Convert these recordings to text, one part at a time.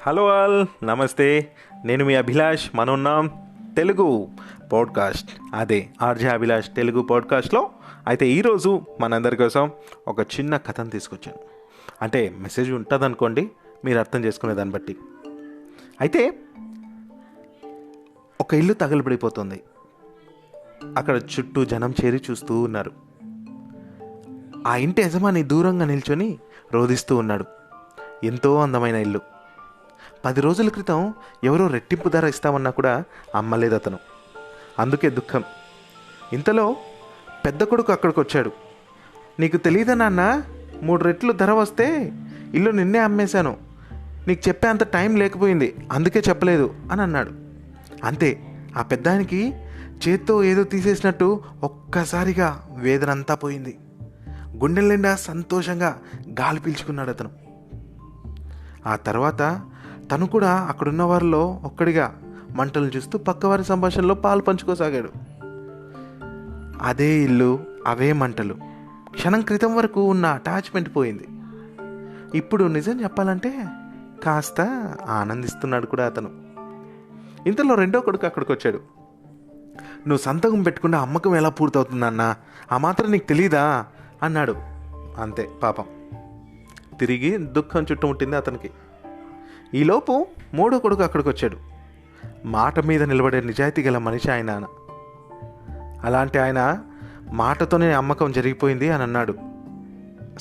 Hello all, నమస్తే. నేను మీ అభిలాష్. మనమున్నాం తెలుగు పాడ్కాస్ట్, అదే ఆర్జే అభిలాష్ తెలుగు పాడ్కాస్ట్లో. అయితే ఈరోజు మనందరి కోసం ఒక చిన్న కథను తీసుకొచ్చాను. అంటే మెసేజ్ ఉంటుంది అనుకోండి, మీరు అర్థం చేసుకునే దాన్ని బట్టి. అయితే ఒక ఇల్లు తగలబడిపోతుంది. అక్కడ చుట్టూ జనం చేరి చూస్తూ ఉన్నారు. ఆ ఇంటి యజమాని దూరంగా నిల్చొని రోదిస్తూ ఉన్నాడు. ఎంతో అందమైన ఇల్లు. 10 రోజుల క్రితం ఎవరో రెట్టింపు ధర ఇస్తామన్నా కూడా అమ్మలేదు అతను. అందుకే దుఃఖం. ఇంతలో పెద్ద కొడుకు అక్కడికి వచ్చాడు. నీకు తెలియదా నాన్న, 3 రెట్లు ధర వస్తే ఇల్లు నిన్నే అమ్మేశాను. నీకు చెప్పే అంత టైం లేకపోయింది, అందుకే చెప్పలేదు అని అన్నాడు. అంతే, ఆ పెద్దానికి చేత్తో ఏదో తీసేసినట్టు ఒక్కసారిగా వేదన అంతా పోయింది. గుండెల నిండా సంతోషంగా గాలి పీల్చుకున్నాడు అతను. ఆ తర్వాత తను కూడా అక్కడున్న వారిలో ఒక్కడిగా మంటలు చూస్తూ పక్కవారి సంభాషణలో పాలు పంచుకోసాగాడు. అదే ఇల్లు, అవే మంటలు. క్షణం క్రితం వరకు ఉన్న అటాచ్మెంట్ పోయింది. ఇప్పుడు నిజం చెప్పాలంటే కాస్త ఆనందిస్తున్నాడు కూడా అతను. ఇంతలో రెండో కొడుకు అక్కడికి వచ్చాడు. నువ్వు సంతకం పెట్టుకున్న అమ్మకం ఎలా పూర్తవుతుందన్నా, ఆ మాత్రం నీకు తెలీదా అన్నాడు. అంతే, పాపం తిరిగి దుఃఖం చుట్టుముట్టింది అతనికి. ఈలోపు మూడో కొడుకు అక్కడికి వచ్చాడు. మాట మీద నిలబడే నిజాయితీ గల మనిషి ఆయన. అలాంటి ఆయన మాటతోనే అమ్మకం జరిగిపోయింది అని అన్నాడు.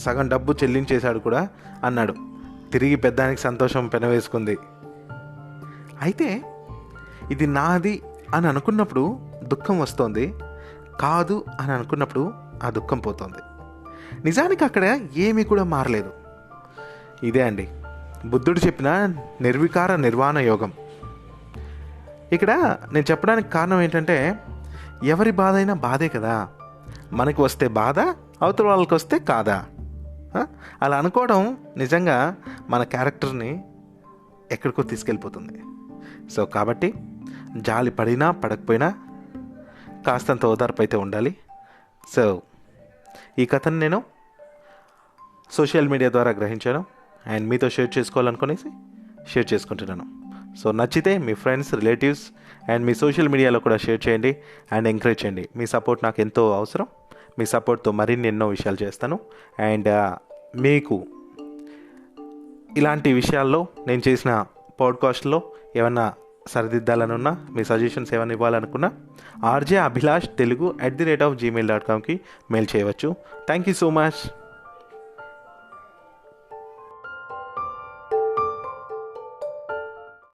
సగం డబ్బు చెల్లించేశాడు కూడా అన్నాడు. తిరిగి పెద్దానికి సంతోషం పెనవేసుకుంది. అయితే ఇది నాది అని అనుకున్నప్పుడు దుఃఖం వస్తోంది, కాదు అని అనుకున్నప్పుడు ఆ దుఃఖం పోతుంది. నిజానికి అక్కడ ఏమీ కూడా మారలేదు. ఇదే అండి బుద్ధుడు చెప్పిన నిర్వికార నిర్వాణ యోగం. ఇక్కడ నేను చెప్పడానికి కారణం ఏంటంటే, ఎవరి బాధ అయినా బాధే కదా. మనకి వస్తే బాధ, అవతల వాళ్ళకి వస్తే కాదా. అలా అనుకోవడం నిజంగా మన క్యారెక్టర్ని ఎక్కడికో తీసుకెళ్ళిపోతుంది. సో కాబట్టి జాలి పడినా పడకపోయినా కాస్తంత ఓదార్పు అయితే ఉండాలి. సో ఈ కథను నేను సోషల్ మీడియా ద్వారా గ్రహించాను అండ్ మీతో షేర్ చేసుకోవాలనుకునేసి షేర్ చేసుకుంటున్నాను. సో నచ్చితే మీ ఫ్రెండ్స్, రిలేటివ్స్ అండ్ మీ సోషల్ మీడియాలో కూడా షేర్ చేయండి అండ్ ఎంకరేజ్ చేయండి. మీ సపోర్ట్ నాకు ఎంతో అవసరం. మీ సపోర్ట్తో మరిన్ని ఎన్నో విషయాలు చేస్తాను. అండ్ మీకు ఇలాంటి విషయాల్లో నేను చేసిన పాడ్కాస్ట్లో ఏమన్నా సరిదిద్దాలనున్నా, మీ సజెషన్స్ ఏమైనా ఇవ్వాలనుకున్నా RJ Abhilash Telugu @gmail.comకి మెయిల్ చేయవచ్చు. Thank you so much.